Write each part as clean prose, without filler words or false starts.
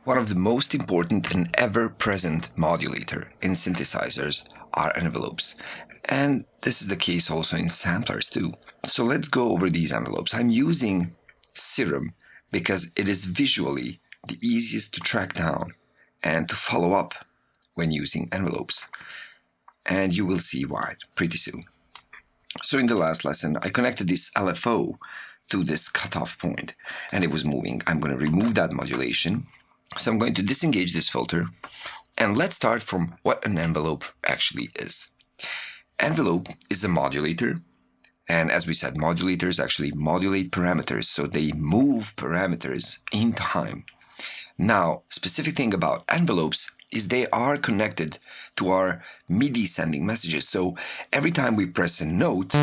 One of the most important and ever-present modulator in synthesizers are envelopes. And this is the case also in samplers too. So let's go over these envelopes. I'm using Serum because it is visually the easiest to track down and to follow up when using envelopes. And you will see why pretty soon. So in the last lesson, I connected this LFO to this cutoff point and it was moving. I'm going to remove that modulation. So I'm going to disengage this filter, and let's start from what an envelope actually is. Envelope is a modulator, and as we said, modulators actually modulate parameters, so they move parameters in time. Now, specific thing about envelopes is they are connected to our MIDI sending messages. So every time we press a note,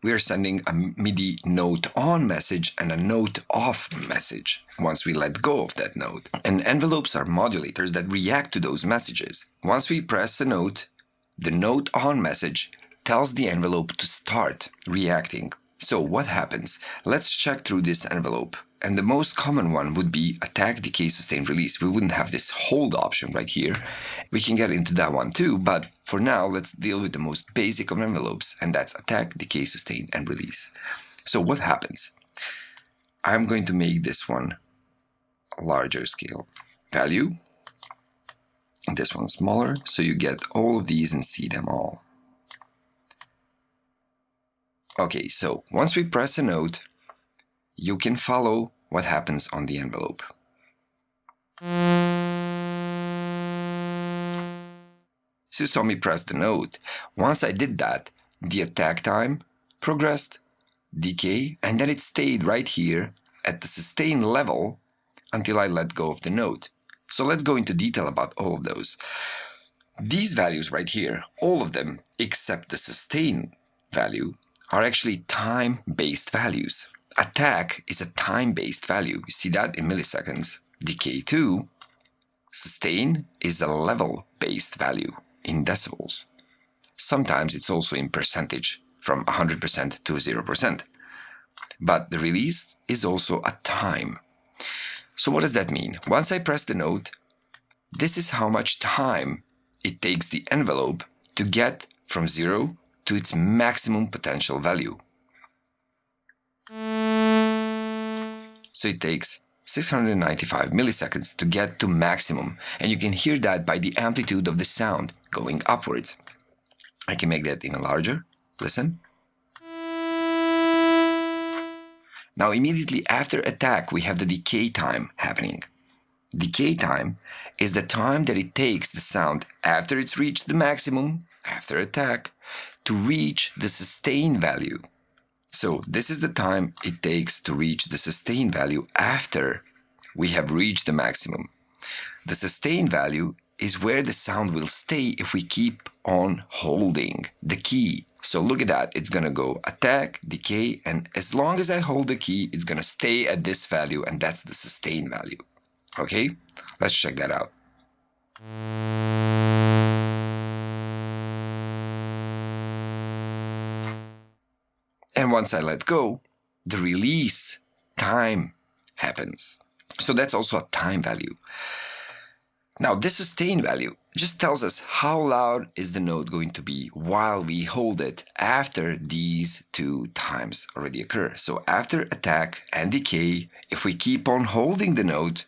we are sending a MIDI note on message and a note off message once we let go of that note. And envelopes are modulators that react to those messages. Once we press a note, the note on message tells the envelope to start reacting. So what happens? Let's check through this envelope. And the most common one would be attack, decay, sustain, release. We wouldn't have this hold option right here. We can get into that one too, but for now, let's deal with the most basic of envelopes, and that's attack, decay, sustain, and release. So what happens? I'm going to make this one a larger scale value, and this one smaller, so you get all of these and see them all. Okay, so once we press a note, you can follow what happens on the envelope. So you saw me press the note. Once I did that, the attack time progressed, decay, and then it stayed right here at the sustain level until I let go of the note. So let's go into detail about all of those. These values right here, all of them except the sustain value, are actually time-based values. Attack is a time-based value. You see that in milliseconds. Decay 2. Sustain is a level-based value in decibels. Sometimes it's also in percentage, from 100% to 0%. But the release is also a time. So what does that mean? Once I press the note, this is how much time it takes the envelope to get from 0 to its maximum potential value. So it takes 695 milliseconds to get to maximum, and you can hear that by the amplitude of the sound going upwards. I can make that even larger. Listen. Now immediately after attack, we have the decay time happening. Decay time is the time that it takes the sound after it's reached the maximum, after attack, to reach the sustain value. So this is the time it takes to reach the sustain value after we have reached the maximum. The sustain value is where the sound will stay if we keep on holding the key. So look at that, it's gonna go attack, decay, and as long as I hold the key, it's gonna stay at this value, and that's the sustain value. Okay, let's check that out. And once I let go, the release time happens. So that's also a time value. Now this sustain value just tells us how loud is the note going to be while we hold it after these two times already occur. So after attack and decay, if we keep on holding the note,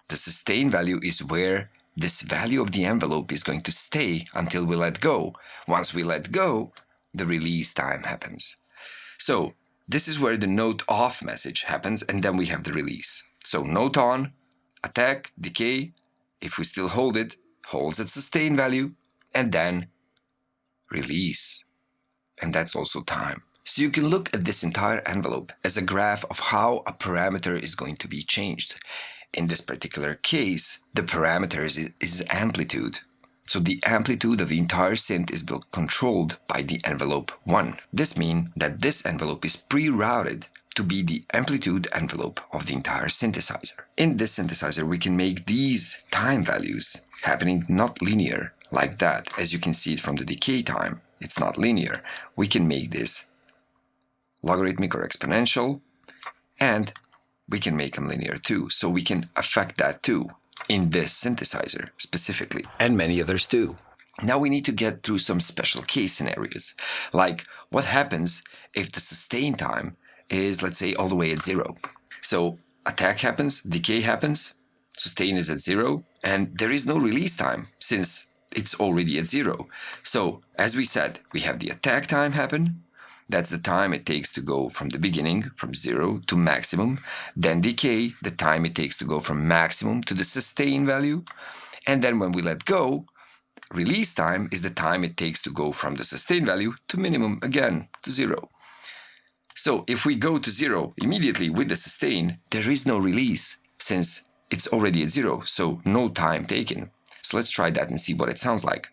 the sustain value is where this value of the envelope is going to stay until we let go. Once we let go, the release time happens. So this is where the note off message happens, and then we have the release. So note on, attack, decay, if we still hold it, holds its sustain value, and then release. And that's also time. So you can look at this entire envelope as a graph of how a parameter is going to be changed. In this particular case, the parameter is amplitude. So the amplitude of the entire synth is controlled by the envelope 1. This means that this envelope is pre-routed to be the amplitude envelope of the entire synthesizer. In this synthesizer, we can make these time values happening not linear like that. As you can see it from the decay time, it's not linear. We can make this logarithmic or exponential, and we can make them linear too. So we can affect that too. in this synthesizer specifically, and many others too. Now we need to get through some special case scenarios, like what happens if the sustain time is, let's say, all the way at 0. So attack happens, decay happens, sustain is at 0, and there is no release time since it's already at 0. So as we said, we have the attack time happen. That's the time it takes to go from the beginning, from 0 to maximum. Then decay, the time it takes to go from maximum to the sustain value. And then when we let go, release time is the time it takes to go from the sustain value to minimum again, to 0. So if we go to 0 immediately with the sustain, there is no release since it's already at 0, so no time taken. So let's try that and see what it sounds like.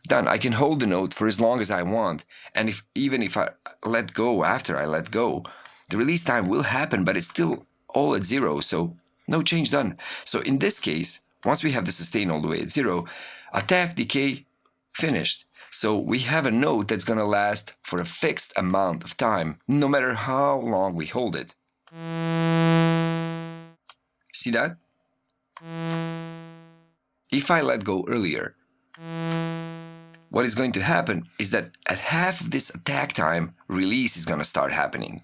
Done. I can hold the note for as long as I want, and even if I let go after I let go, the release time will happen, but it's still all at 0, so no change done. So in this case, once we have the sustain all the way at 0, attack, decay, finished. So we have a note that's going to last for a fixed amount of time, no matter how long we hold it. See that? If I let go earlier, what is going to happen is that at half of this attack time, release is going to start happening.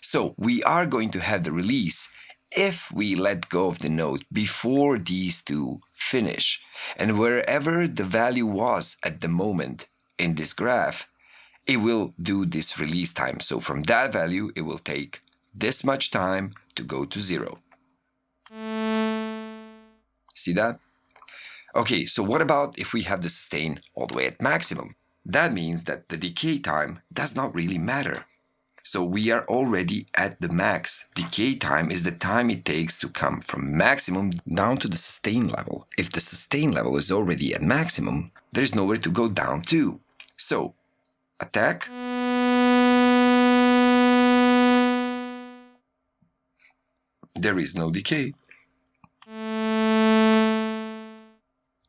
So we are going to have the release if we let go of the note before these two finish. And wherever the value was at the moment in this graph, it will do this release time. So from that value, it will take this much time to go to 0. See that? Okay, so what about if we have the sustain all the way at maximum? That means that the decay time does not really matter. So we are already at the max. Decay time is the time it takes to come from maximum down to the sustain level. If the sustain level is already at maximum, there's nowhere to go down to. So, attack. There is no decay.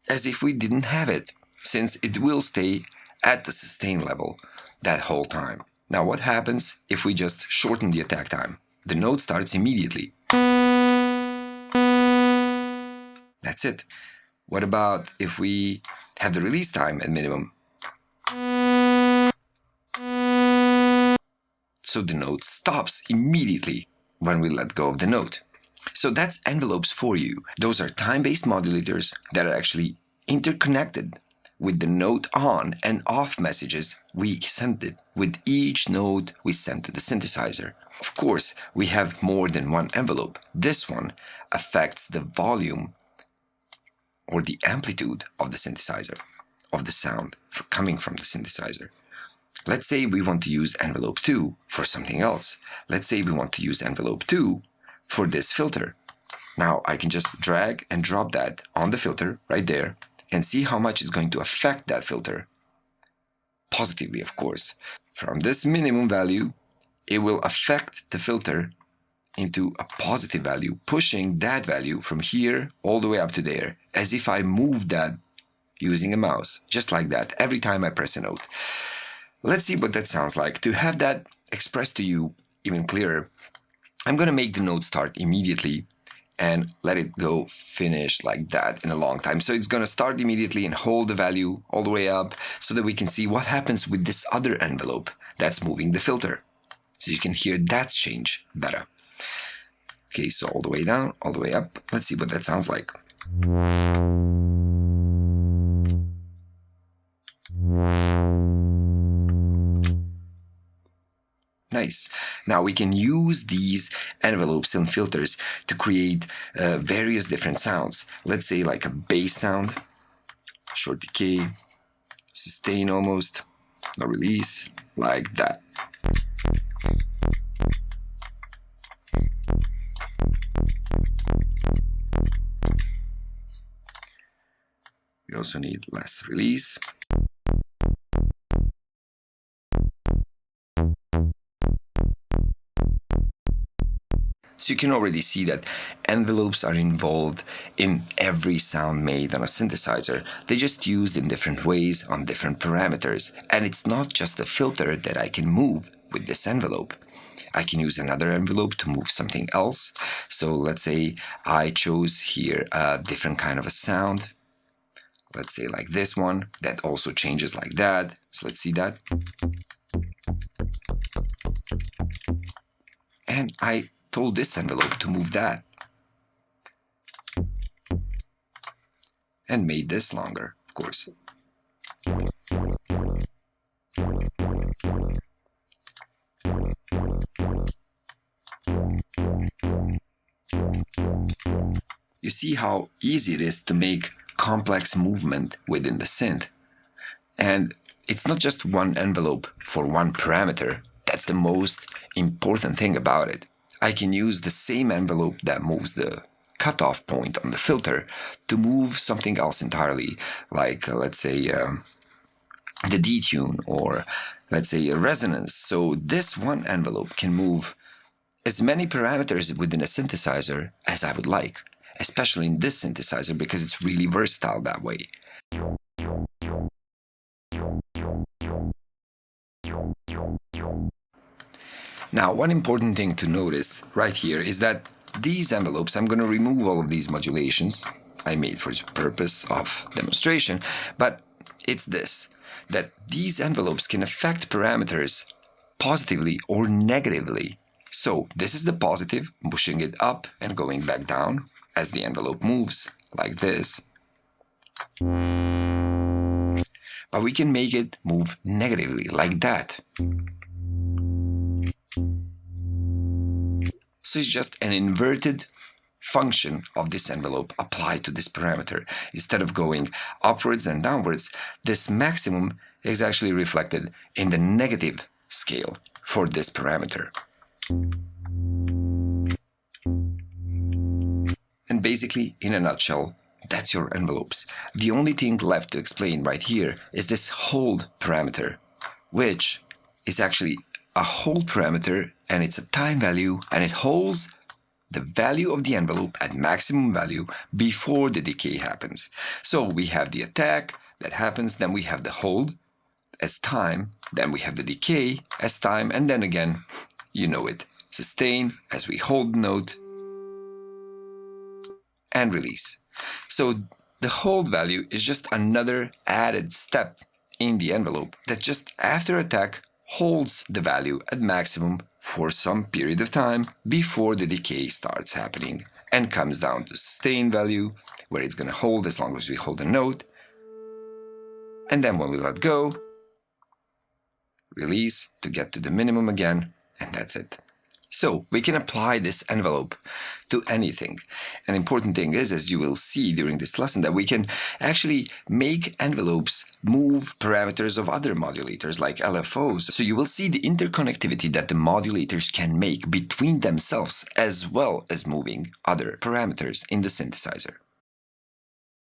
As if we didn't have it, since it will stay at the sustain level that whole time. Now what happens if we just shorten the attack time? The note starts immediately. That's it. What about if we have the release time at minimum? So the note stops immediately when we let go of the note. So that's envelopes for you. Those are time-based modulators that are actually interconnected with the note on and off messages we sent it with each note we sent to the synthesizer. Of course, we have more than one envelope. This one affects the volume or the amplitude of the synthesizer, of the sound coming from the synthesizer. Let's say we want to use envelope 2 for something else. Let's say we want to use envelope 2 for this filter. Now I can just drag and drop that on the filter right there and see how much it's going to affect that filter. Positively, of course. From this minimum value, it will affect the filter into a positive value, pushing that value from here all the way up to there, as if I moved that using a mouse, just like that, every time I press a note. Let's see what that sounds like. To have that expressed to you even clearer, I'm going to make the note start immediately and let it go finish like that in a long time. So it's going to start immediately and hold the value all the way up so that we can see what happens with this other envelope that's moving the filter. So you can hear that change better. Okay, so all the way down, all the way up. Let's see what that sounds like. Nice. Now we can use these envelopes and filters to create various different sounds. Let's say like a bass sound, short decay, sustain almost, no release, like that. We also need less release. So you can already see that envelopes are involved in every sound made on a synthesizer. They're just used in different ways on different parameters. And it's not just a filter that I can move with this envelope. I can use another envelope to move something else. So let's say I chose here a different kind of a sound. Let's say like this one that also changes like that. So let's see that. And I told this envelope to move that. And made this longer, of course. You see how easy it is to make complex movement within the synth. And it's not just one envelope for one parameter. That's the most important thing about it. I can use the same envelope that moves the cutoff point on the filter to move something else entirely, like let's say the detune, or let's say a resonance. So this one envelope can move as many parameters within a synthesizer as I would like, especially in this synthesizer because it's really versatile that way. Now, one important thing to notice right here is that these envelopes, I'm going to remove all of these modulations I made for the purpose of demonstration, but it's this, that these envelopes can affect parameters positively or negatively. So this is the positive, pushing it up and going back down as the envelope moves, like this. But we can make it move negatively, like that. So it's just an inverted function of this envelope applied to this parameter. Instead of going upwards and downwards, this maximum is actually reflected in the negative scale for this parameter. And basically, in a nutshell, that's your envelopes. The only thing left to explain right here is this hold parameter, which is actually a hold parameter, and it's a time value, and it holds the value of the envelope at maximum value before the decay happens. So we have the attack that happens, then we have the hold as time, then we have the decay as time, and then again, you know it, sustain as we hold the note, and release. So the hold value is just another added step in the envelope that just after attack holds the value at maximum for some period of time before the decay starts happening and comes down to sustain value, where it's going to hold as long as we hold a note. And then when we let go, release to get to the minimum again, and that's it. So we can apply this envelope to anything. An important thing is, as you will see during this lesson, that we can actually make envelopes move parameters of other modulators like LFOs. So you will see the interconnectivity that the modulators can make between themselves as well as moving other parameters in the synthesizer.